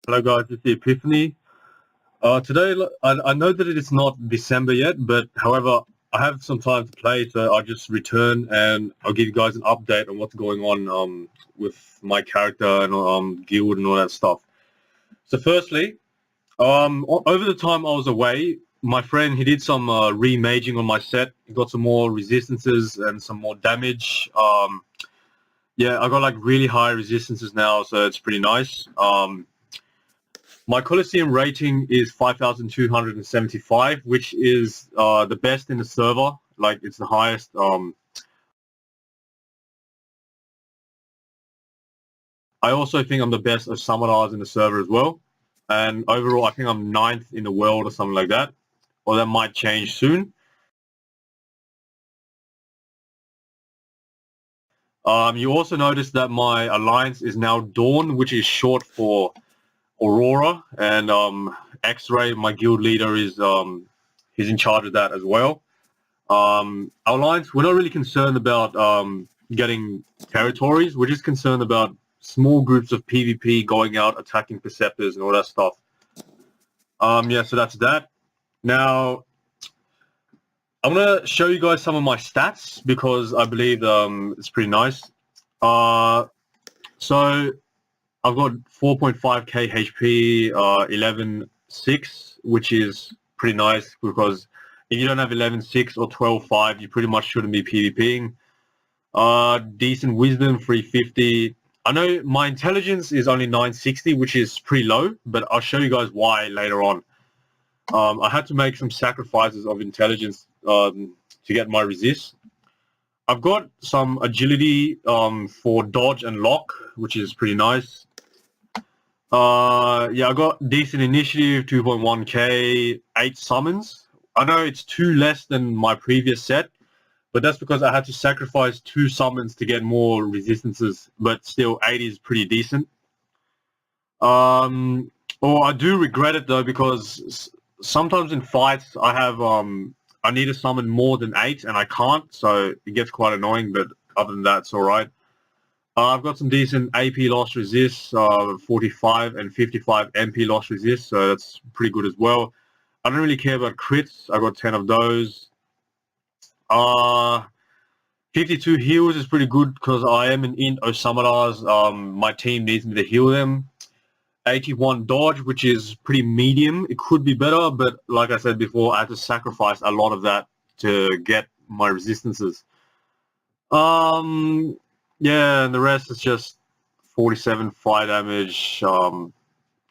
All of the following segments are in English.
Hello guys, it's The-Epiphany. Today, I know that it is not December yet, but however, I have some time to play, so I'll just return and I'll give you guys an update on what's going on with my character and guild and all that stuff. So firstly, over the time I was away, my friend, he did some remaging on my set. He got some more resistances and some more damage. Yeah, I got like really high resistances now, so it's pretty nice. My Coliseum rating is 5,275, which is the best in the server. Like, it's the highest. I also think I'm the best of summoners in the server as well. And overall, I think I'm ninth in the world or something like that. Or that might change soon. You also notice that my alliance is now Dawn, which is short for Aurora, and X-Ray, my guild leader, is he's in charge of that as well. Our alliance, we're not really concerned about getting territories. We're just concerned about small groups of PvP going out, attacking Perceptors and all that stuff. Yeah, so that's that. Now, I'm going to show you guys some of my stats because I believe it's pretty nice. So I've got 4.5k HP, 11.6, which is pretty nice because if you don't have 11.6 or 12.5, you pretty much shouldn't be PvPing. Decent wisdom, 350. I know my intelligence is only 960, which is pretty low, but I'll show you guys why later on. I had to make some sacrifices of intelligence to get my resist. I've got some agility for dodge and lock, which is pretty nice. Yeah, I got decent initiative, 2.1k, 8 summons. I know it's 2 less than my previous set, but that's because I had to sacrifice 2 summons to get more resistances, but still 8 is pretty decent. Or I do regret it though, because sometimes in fights I have I need to summon more than 8 and I can't, so it gets quite annoying, but other than that it's alright. I've got some decent AP loss resist, 45 and 55 MP loss resist, so that's pretty good as well. I don't really care about crits. I got 10 of those. 52 heals is pretty good because I am an int of summoners. My team needs me to heal them. 81 dodge, which is pretty medium. It could be better, but like I said before, I had to sacrifice a lot of that to get my resistances. Yeah, and the rest is just 47 fire damage.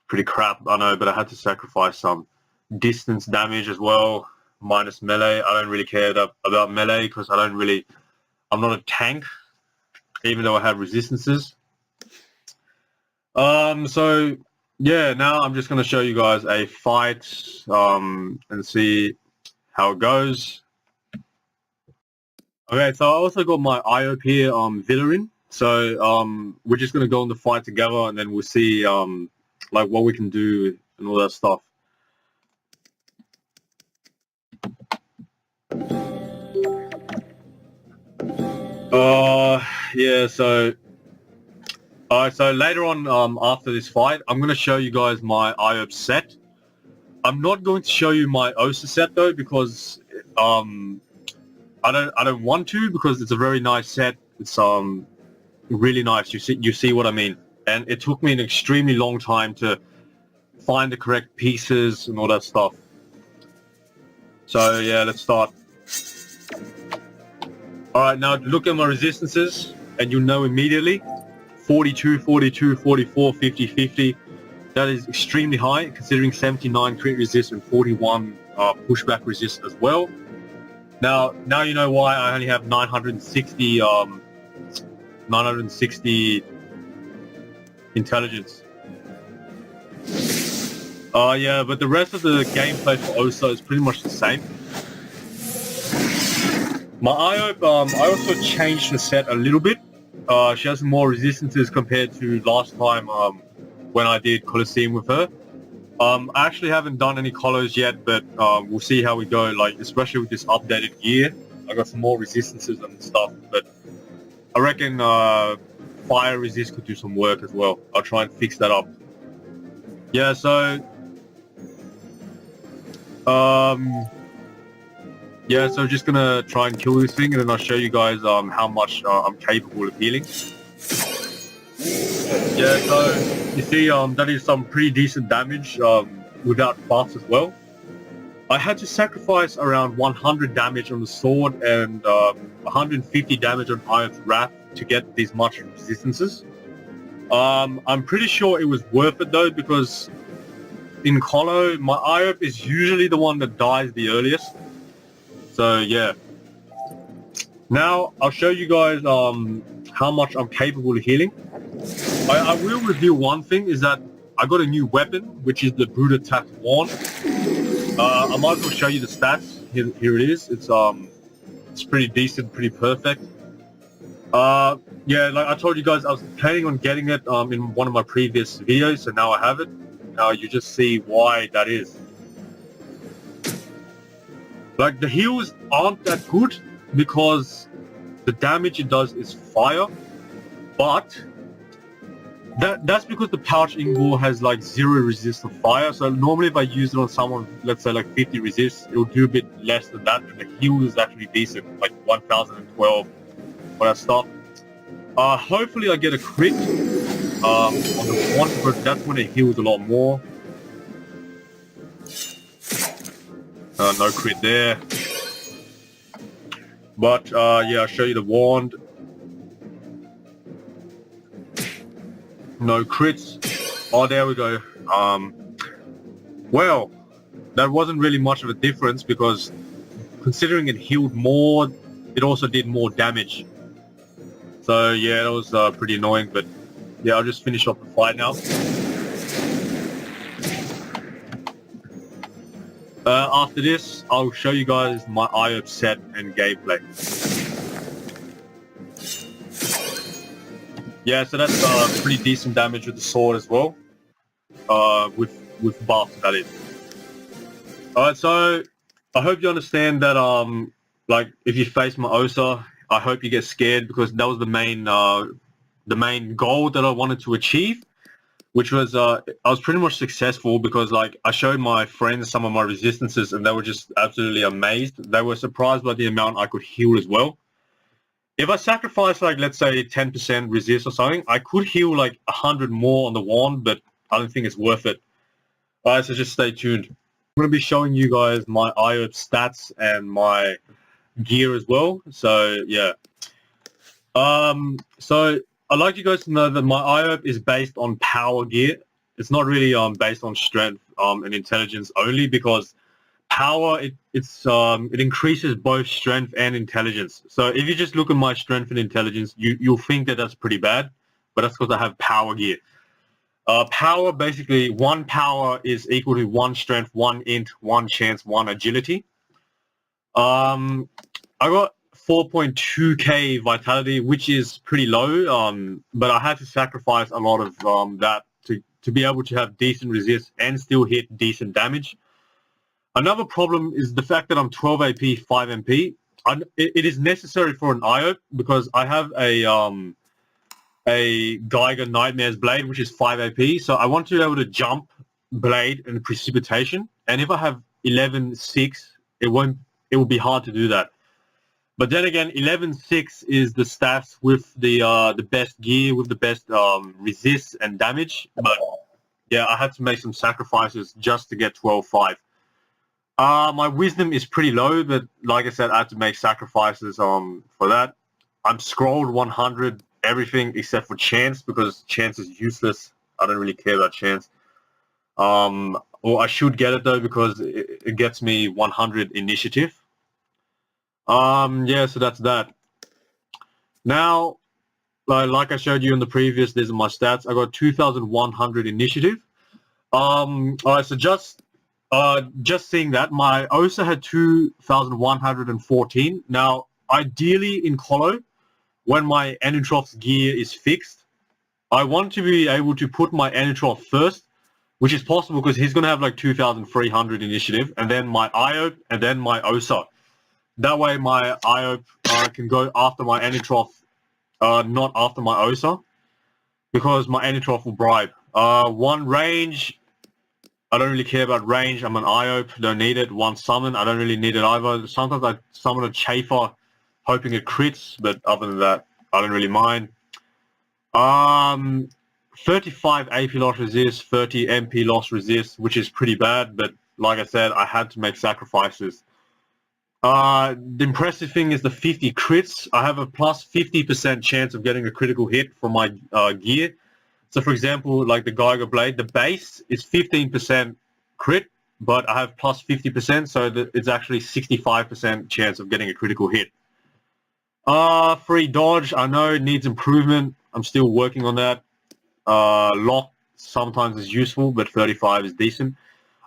Pretty crap, I know, but I had to sacrifice some distance damage as well, minus melee. I don't really care about melee because I'm not a tank, even though I have resistances. So yeah, now I'm just going to show you guys a fight and see how it goes. Okay, so I also got my IOP here, Villarin. So we're just going to go in the fight together and then we'll see like what we can do and all that stuff. Yeah, so alright, so later on after this fight, I'm going to show you guys my IOP set. I'm not going to show you my OSA set though because I don't want to, because it's a very nice set. It's really nice. You see what I mean? And it took me an extremely long time to find the correct pieces and all that stuff. So yeah, let's start. Alright, now look at my resistances and you'll know immediately. 42, 42, 44, 50, 50. That is extremely high considering 79 crit resist and 41 pushback resist as well. Now you know why I only have 960 intelligence. Yeah, but the rest of the gameplay for OSA is pretty much the same. My IOP, I also changed the set a little bit. She has more resistances compared to last time when I did Coliseum with her. I actually haven't done any colos yet, but we'll see how we go, like especially with this updated gear. I got some more resistances and stuff, but I reckon fire resist could do some work as well. I'll try and fix that up. Yeah, so yeah, so just gonna try and kill this thing, and then I'll show you guys how much I'm capable of healing. Yeah, so you see that is some pretty decent damage without buffs as well. I had to sacrifice around 100 damage on the sword and 150 damage on Iron's Wrath to get these much resistances. I'm pretty sure it was worth it though, because in Colo, my IOP is usually the one that dies the earliest. So yeah. Now I'll show you guys how much I'm capable of healing. I will reveal one thing, is that I got a new weapon, which is the Brute Attack Wand. I might as well show you the stats. Here it is. It's pretty decent, pretty perfect. Yeah, like I told you guys, I was planning on getting it in one of my previous videos, so now I have it. Now you just see why that is. Like, the heals aren't that good because the damage it does is fire, but that's because the pouch Ingor has like 0 resist to fire. So normally if I use it on someone, let's say like 50 resist, it will do a bit less than that, and the heal is actually decent, like 1012 for that stuff. Hopefully I get a crit on the wand, but that's when it heals a lot more. No crit there. But yeah, I'll show you the wand. No crits. Oh, there we go. Well, that wasn't really much of a difference, because considering it healed more, it also did more damage. So yeah, that was pretty annoying, but yeah, I'll just finish off the fight now. After this, I'll show you guys my IOP set and gameplay. Yeah, so that's pretty decent damage with the sword as well. With buffs, that is. Alright, so I hope you understand that like if you face my Osa, I hope you get scared, because that was the main goal that I wanted to achieve, which was I was pretty much successful, because like I showed my friends some of my resistances and they were just absolutely amazed. They were surprised by the amount I could heal as well. If I sacrifice like, let's say 10% resist or something, I could heal like 100 more on the wand, but I don't think it's worth it. Alright, so just stay tuned. I'm going to be showing you guys my IOP stats and my gear as well. So yeah. So I'd like you guys to know that my IOP is based on power gear. It's not really based on strength and intelligence only, because power it increases both strength and intelligence. So if you just look at my strength and intelligence, you'll think that that's pretty bad, but that's because I have power gear. Power, basically 1 power is equal to 1 strength, 1 int, 1 chance, 1 agility. I got 4.2k vitality, which is pretty low, but I had to sacrifice a lot of that to be able to have decent resist and still hit decent damage. Another problem is the fact that I'm 12 AP, 5 MP. It is necessary for an IOP, because I have a Geiger Nightmare's Blade, which is 5 AP, so I want to be able to jump, blade, and precipitation. And if I have 11.6, it will be hard to do that. But then again, 11.6 is the stats with the best gear, with the best resist and damage. But yeah, I had to make some sacrifices just to get 12.5. My wisdom is pretty low, but like I said, I had to make sacrifices for that. I'm scrolled 100 everything except for chance, because chance is useless. I don't really care about chance. Or I should get it though, because it gets me 100 initiative. Yeah, so that's that. Now, like I showed you in the previous, these are my stats. I got 2,100 initiative. All right, so just seeing that, my Osa had 2,114. Now, ideally in Colo, when my Anutrop's gear is fixed, I want to be able to put my Anutrop first, which is possible because he's going to have like 2,300 initiative, and then my IOP, and then my Osa. That way my IOP can go after my Anutrop, not after my Osa, because my Anutrop will bribe. One range, I don't really care about range. I'm an IOP, don't need it. One summon, I don't really need it either. Sometimes I summon a Chafer, hoping it crits, but other than that, I don't really mind. 35 AP loss resist, 30 MP loss resist, which is pretty bad, but like I said, I had to make sacrifices. The impressive thing is the 50 crits. I have a plus 50% chance of getting a critical hit from my gear. So for example, like the Geiger Blade, the base is 15% crit, but I have plus 50%, so that it's actually 65% chance of getting a critical hit. Free dodge, I know it needs improvement. I'm still working on that. Lock sometimes is useful, but 35 is decent.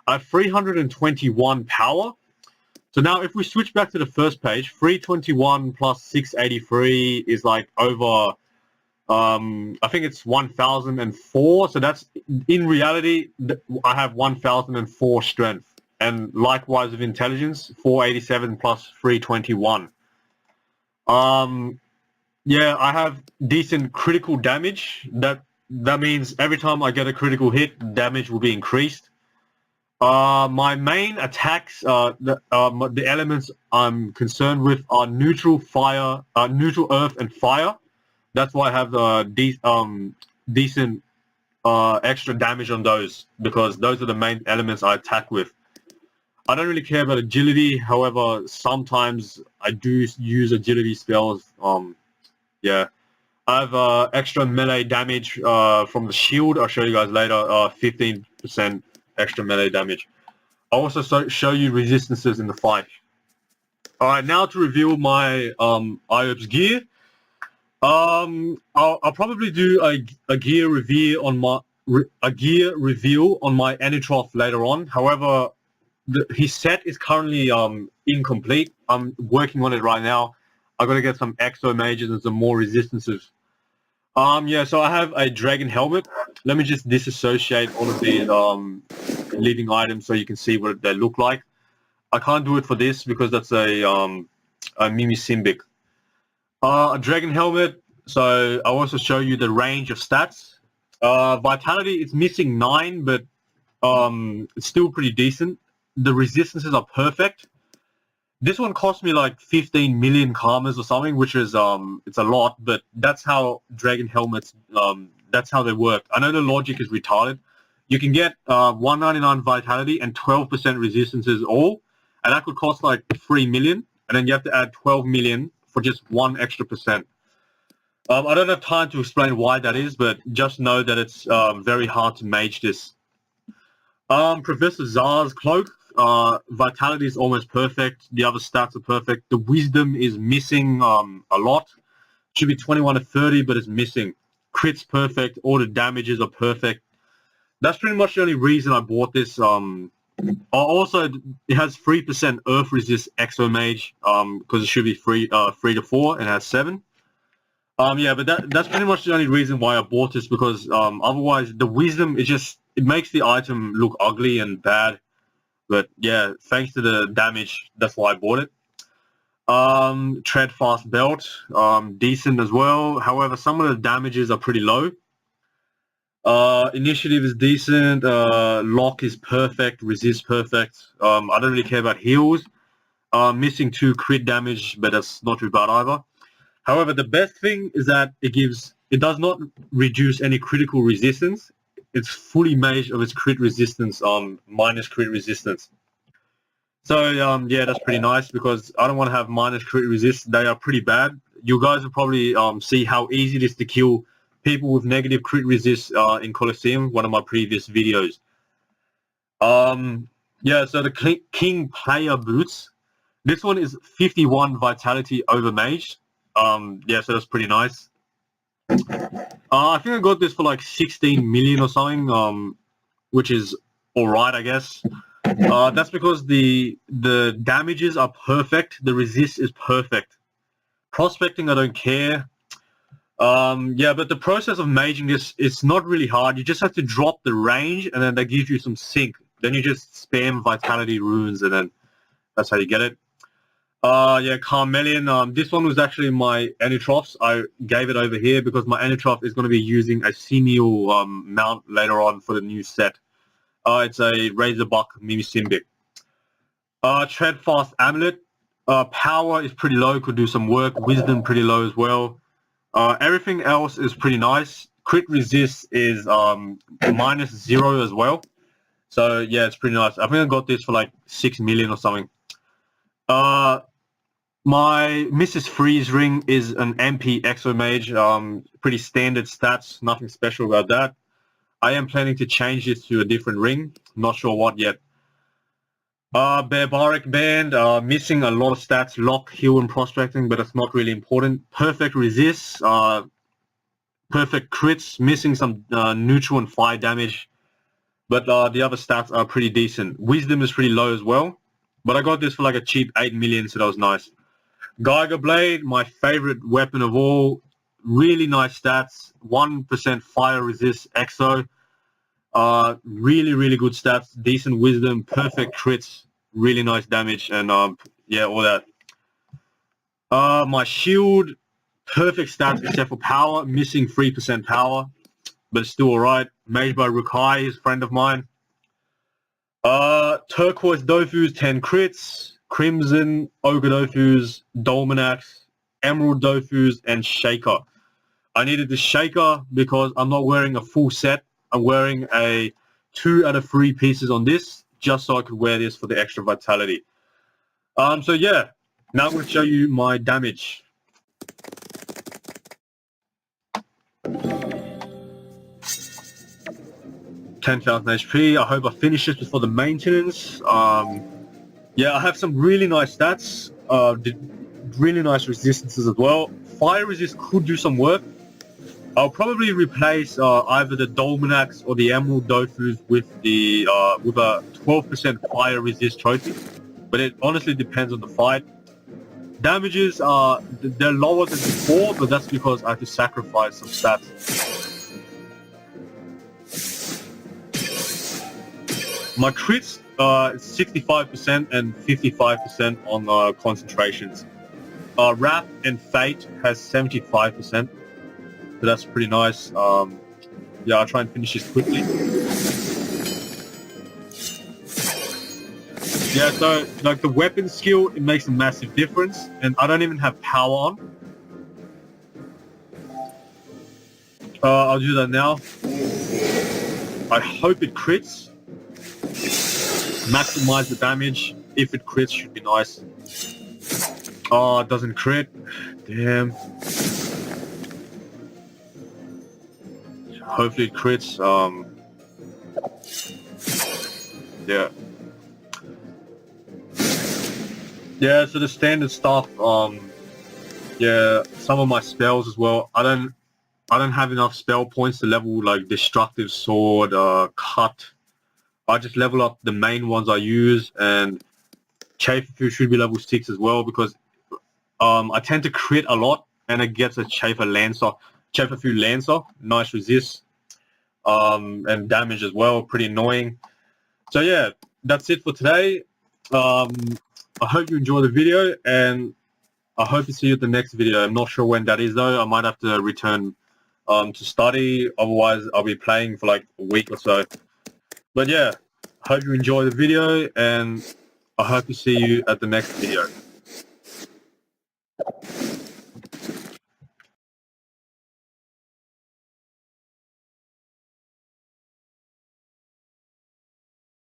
I have 321 power. So now if we switch back to the first page, 321 plus 683 is like over, I think it's 1004. So that's, in reality, I have 1004 strength. And likewise with intelligence, 487 plus 321. Yeah, I have decent critical damage. That means every time I get a critical hit, damage will be increased. My main attacks, the elements I'm concerned with are neutral fire, neutral earth and fire. That's why I have decent extra damage on those, because those are the main elements I attack with. I don't really care about agility. However, sometimes I do use agility spells. Yeah, I have extra melee damage from the shield. I'll show you guys later. 15% extra melee damage. I'll also show you resistances in the fight. All right, now to reveal my IOPS gear. I'll probably do a gear reveal on my Anitroff later on. However, his set is currently incomplete. I'm working on it right now. I've got to get some exo mages and some more resistances. Yeah, so I have a dragon helmet. Let me just disassociate all of the leading items so you can see what they look like. I can't do it for this because that's a Mimi Simbic. A dragon helmet. So I'll also show you the range of stats. Vitality is missing 9, but it's still pretty decent. The resistances are perfect. This one cost me like 15 million karmas or something, which is it's a lot, but that's how dragon helmets, that's how they work. I know the logic is retarded. You can get 199 vitality and 12% resistances all, and that could cost like 3 million, and then you have to add 12 million for just 1 extra percent. I don't have time to explain why that is, but just know that it's very hard to mage this. Professor Zar's cloak. Vitality is almost perfect. The other stats are perfect. The wisdom is missing a lot. Should be 21 to 30, but it's missing. Crit's perfect. All the damages are perfect. That's pretty much the only reason I bought this. Also, it has 3% Earth Resist Exo Mage because it should be 3 to 4 and has 7. Yeah, but that's pretty much the only reason why I bought this, because otherwise the wisdom is just, it makes the item look ugly and bad. But yeah, thanks to the damage, that's why I bought it. Tread fast belt, decent as well. However, some of the damages are pretty low. Initiative is decent. Lock is perfect. Resist perfect. I don't really care about heals. Missing 2 crit damage, but that's not too bad either. However, the best thing is that it does not reduce any critical resistance. It's fully maged of its crit resistance, minus crit resistance. So yeah, that's pretty nice, because I don't want to have minus crit resist. They are pretty bad. You guys will probably see how easy it is to kill people with negative crit resist in Colosseum, one of my previous videos. Yeah, so the King Player Boots. This one is 51 Vitality over Mage. Yeah, so that's pretty nice. I think I got this for like 16 million or something, which is alright, I guess. That's because the damages are perfect, the resist is perfect. Prospecting, I don't care. Yeah, but the process of maging this, it's not really hard. You just have to drop the range, and then that gives you some sync. Then you just spam Vitality runes, and then that's how you get it. Yeah, Carmelian. This one was actually my Anitroffs. I gave it over here because my Anitroff is going to be using a Senior mount later on for the new set. It's a Razorbuck Mimi Symbic. Tread Fast Amulet. Power is pretty low, could do some work. Wisdom pretty low as well. Everything else is pretty nice. Crit resist is -0 as well. So yeah, it's pretty nice. I think I got this for like 6 million or something. My Mrs. Freeze ring is an MP Exo Mage. Pretty standard stats, nothing special about that. I am planning to change this to a different ring. Not sure what yet. Barbaric Band, missing a lot of stats, lock, heal, and prospecting, but it's not really important. Perfect resist, perfect crits, missing some neutral and fire damage, but the other stats are pretty decent. Wisdom is pretty low as well, but I got this for like a cheap 8 million, so that was nice. Geiger Blade, my favorite weapon of all, really nice stats, 1% fire resist exo, really good stats, decent wisdom, perfect crits, really nice damage, and yeah, all that. My shield, perfect stats except for power, missing 3% power, but it's still alright. Made by Rukai, is a friend of mine. Turquoise Dofus, 10 crits. Crimson, Ogre Dofus, Dolmenax, Emerald Dofus, and Shaker. I needed the Shaker because I'm not wearing a full set. I'm wearing a 2 out of 3 pieces on this, just so I could wear this for the extra vitality. So yeah, now I'm going to show you my damage. 10,000 HP. I hope I finish this before the maintenance. Yeah, I have some really nice stats. Really nice resistances as well. Fire resist could do some work. I'll probably replace either the Dolmenax or the Emerald Dofus with the with a 12% fire resist trophy, but it honestly depends on the fight. Damages are they're lower than before, but that's because I have to sacrifice some stats. My crits is 65% and 55% on concentrations. Wrath and Fate has 75%, so that's pretty nice. Yeah, I'll try and finish this quickly. Yeah, so like the weapon skill, it makes a massive difference, and I don't even have power on. I'll do that now. I hope it crits. Maximize the damage. If it crits, should be nice. Oh, it doesn't crit. Damn. Hopefully it crits. Yeah. Yeah, so the standard stuff, yeah, some of my spells as well. I don't have enough spell points to level like Destructive Sword, Cut. I just level up the main ones I use, and Chafer should be level 6 as well, because I tend to crit a lot, and it gets a Chafer Lancer, nice resist, and damage as well, pretty annoying. So yeah, that's it for today. I hope you enjoy the video, and I hope to see you at the next video. I'm not sure when that is though. I might have to return to study, otherwise I'll be playing for like a week or so. But yeah, I hope you enjoy the video, and I hope to see you at the next video.